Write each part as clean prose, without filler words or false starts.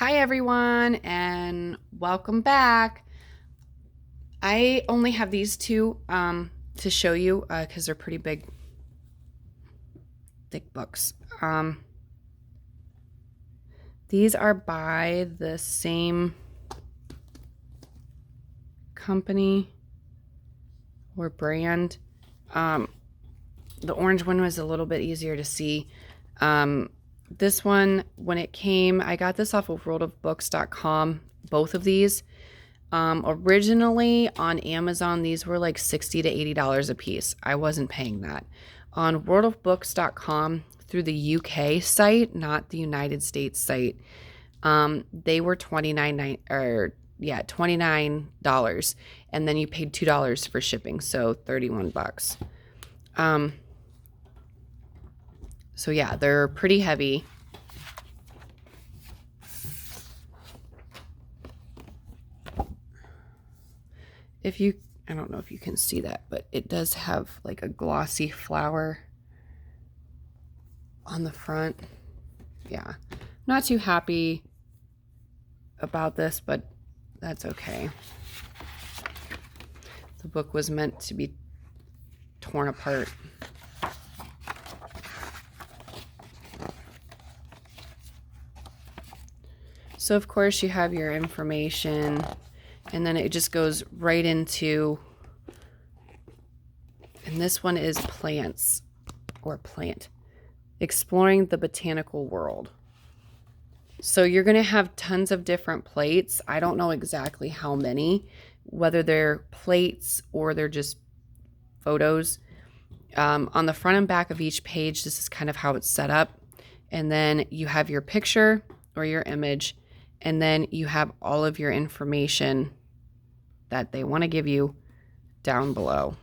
Hi everyone and welcome back. I only have these two to show you because they're pretty big, thick books. These are by the same company or brand. The orange one was a little bit easier to see. This one, when it came, I got this off of worldofbooks.com, both of these. Originally on Amazon, these were like $60 to $80 a piece. I wasn't paying that. On worldofbooks.com through the UK site, not the United States site, they were $29, and then you paid $2 for shipping, so 31 bucks. So yeah, they're pretty heavy. I don't know if you can see that, but it does have like a glossy flower on the front. Yeah, not too happy about this, but that's okay. The book was meant to be torn apart. So of course you have your information, and then it just goes right into, and this one is plants or plant, exploring the botanical world. So you're going to have tons of different plates. I don't know exactly how many, whether they're plates or they're just photos. On the front and back of each page, this is kind of how it's set up. And then you have your picture or your image, and then you have all of your information that they want to give you down below.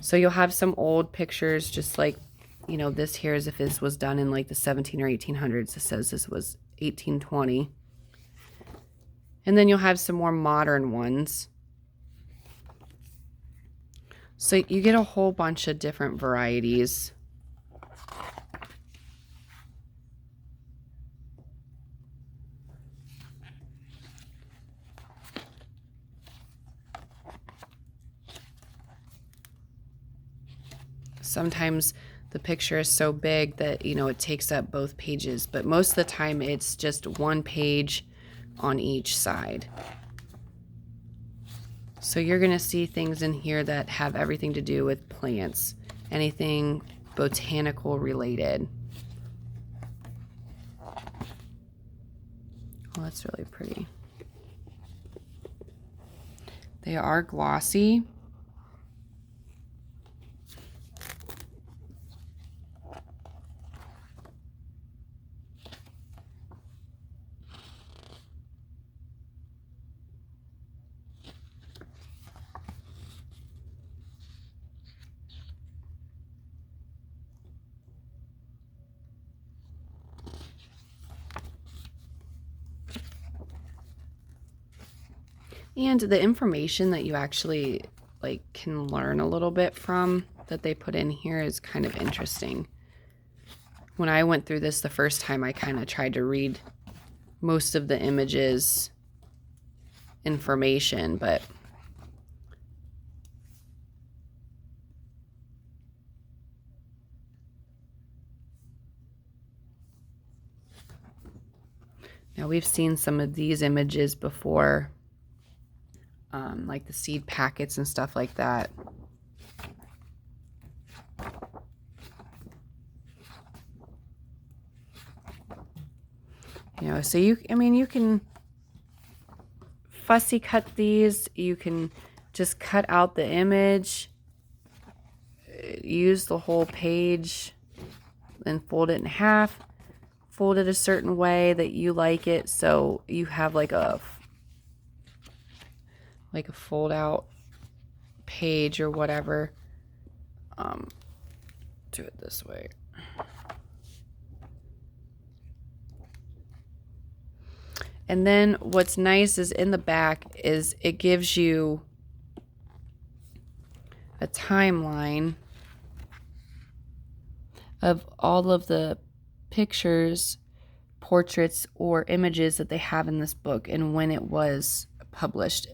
So you'll have some old pictures, just like, you know, this here is if this was done in like the 17 or 1800s. It says this was 1820. And then you'll have some more modern ones. So you get a whole bunch of different varieties. Sometimes the picture is so big that, you know, it takes up both pages, but most of the time it's just one page on each side. So you're going to see things in here that have everything to do with plants, anything botanical related. Oh, that's really pretty. They are glossy. And the information that you actually like can learn a little bit from that they put in here is kind of interesting. When I went through this the first time, I kind of tried to read most of the images information, but now we've seen some of these images before, like the seed packets and stuff like that. You know, so you can fussy cut these. You can just cut out the image, use the whole page, then fold it in half, fold it a certain way that you like it, so you have like a fold out page or whatever. Do it this way. And then what's nice is in the back is it gives you a timeline of all of the pictures portraits or images that they have in this book and when it was published.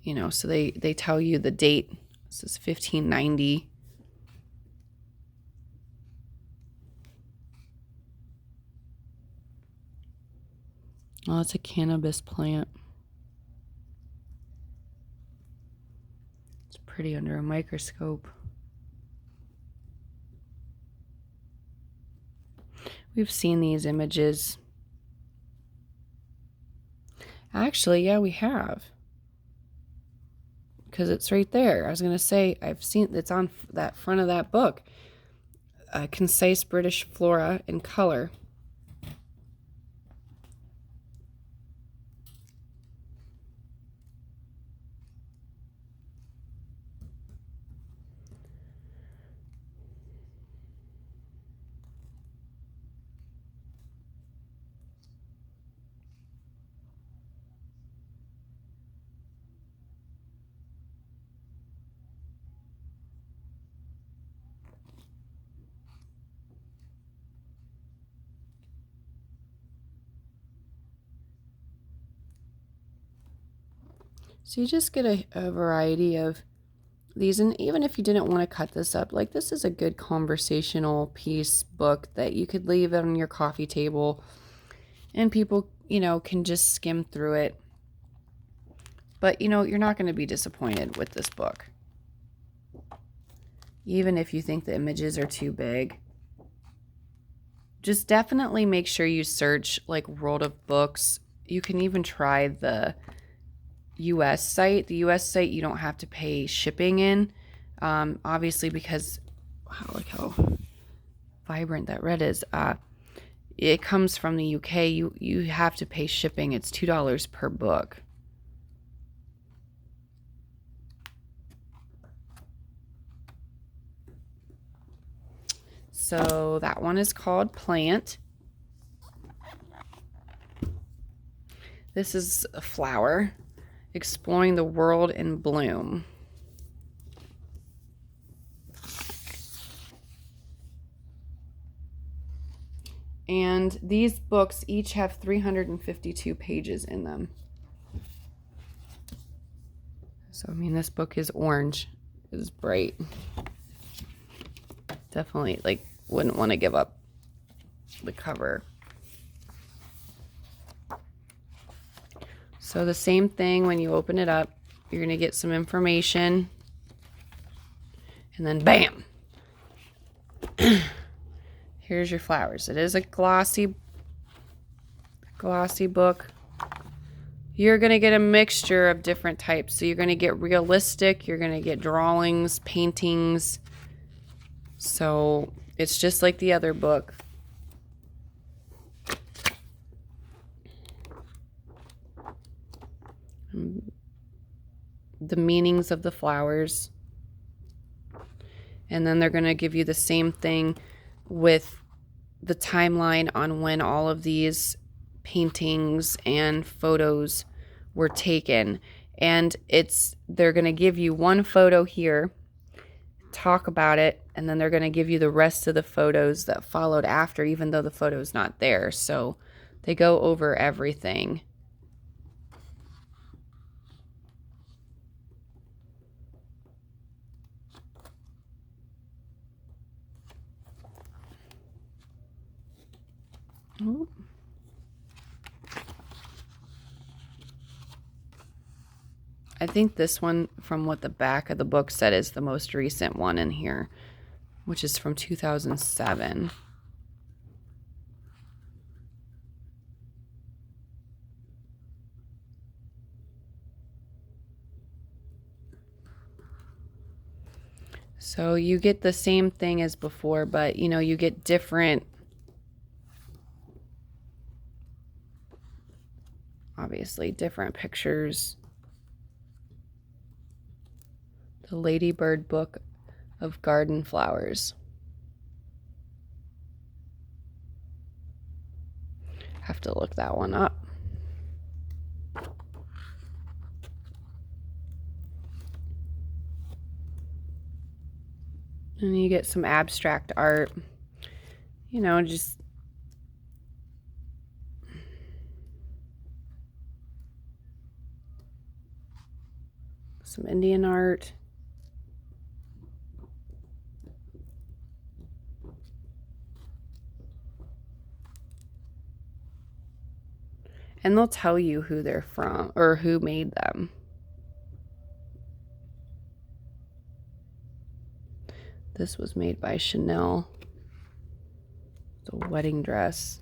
You know, so they tell you the date. This is 1590. Oh, it's a cannabis plant. It's pretty under a microscope. We've seen these images. Actually, yeah, we have. Because it's right there. I was going to say, I've seen, it's on that front of that book. Concise British Flora in Color. So you just get a variety of these, and even if you didn't want to cut this up, like this is a good conversational piece book that you could leave on your coffee table and people, you know, can just skim through it. But, you know, you're not going to be disappointed with this book. Even if you think the images are too big. Just definitely make sure you search like World of Books. You can even try the US site. The US site you don't have to pay shipping in. Obviously because, wow, look how vibrant that red is. It comes from the UK. You have to pay shipping. It's $2 per book. So that one is called Plant. This is a flower, Exploring the World in Bloom. And these books each have 352 pages in them. So, I mean, this book is orange. It's bright. Definitely, like, wouldn't want to give up the cover. So the same thing when you open it up, you're going to get some information. And then bam! Here's your flowers. It is a glossy book. You're going to get a mixture of different types. So you're going to get realistic. You're going to get drawings, paintings. So it's just like the other book. The meanings of the flowers. And then they're going to give you the same thing with the timeline on when all of these paintings and photos were taken. And they're going to give you one photo here, talk about it, and then they're going to give you the rest of the photos that followed after, even though the photo's not there. So they go over everything. Oh. I think this one, from what the back of the book said, is the most recent one in here, which is from 2007. So you get the same thing as before, but, you know, you get different, obviously, different pictures. The Ladybird Book of Garden Flowers. Have to look that one up. And you get some abstract art, you know, just some Indian art. And they'll tell you who they're from or who made them. This was made by Chanel. It's a wedding dress.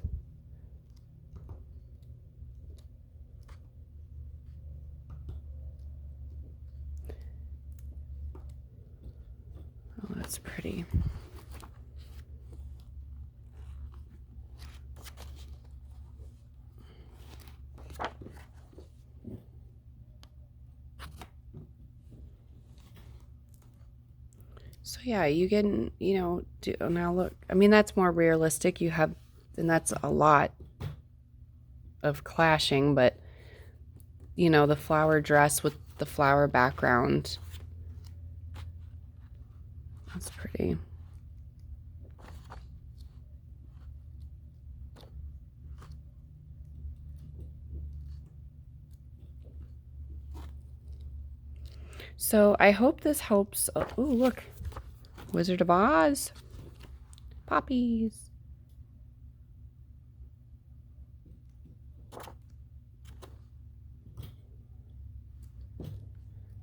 Oh, that's pretty. So yeah, you can, you know, now look, I mean, that's more realistic. You have, and that's a lot of clashing, but you know, the flower dress with the flower background. That's pretty. So I hope this helps. Oh, look. Wizard of Oz. Poppies.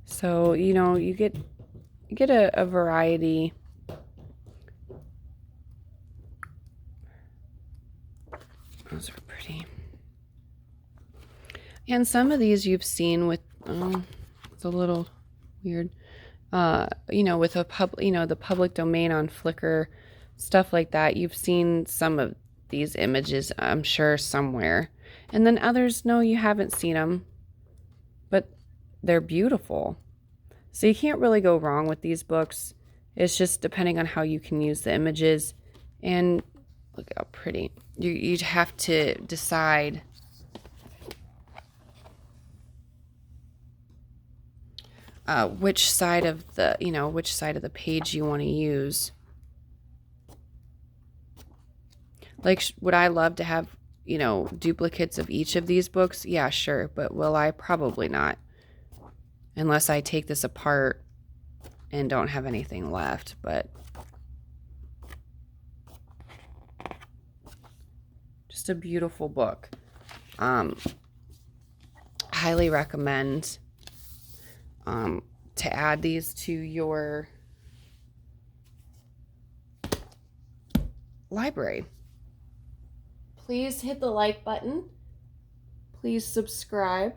So, you know, you get a variety. Those are pretty. And some of these you've seen with, it's a little weird. You know, with the public domain on Flickr, stuff like that. You've seen some of these images, I'm sure, somewhere. And then others, no, you haven't seen them, but they're beautiful. So you can't really go wrong with these books. It's just depending on how you can use the images. And look how pretty. You'd have to decide which side of the page you want to use. Like, would I love to have, you know, duplicates of each of these books? Yeah, sure. But will I? Probably not. Unless I take this apart and don't have anything left. But just a beautiful book. Highly recommend to add these to your library. Please hit the like button. Please subscribe.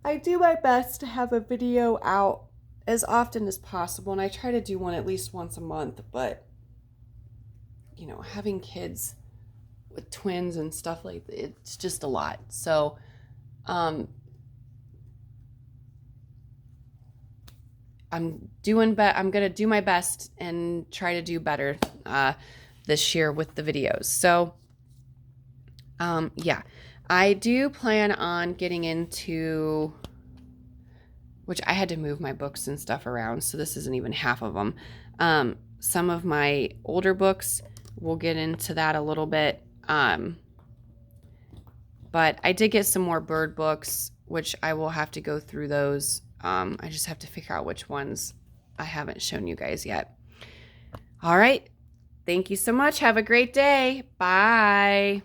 I do my best to have a video out as often as possible, and I try to do one at least once a month, but you know, having kids with twins and stuff like that, it's just a lot. So I'm gonna do my best and try to do better this year with the videos. So yeah, I do plan on getting into, which I had to move my books and stuff around, so this isn't even half of them. Some of my older books, we'll get into that a little bit. But I did get some more bird books, which I will have to go through those. I just have to figure out which ones I haven't shown you guys yet. All right. Thank you so much. Have a great day. Bye.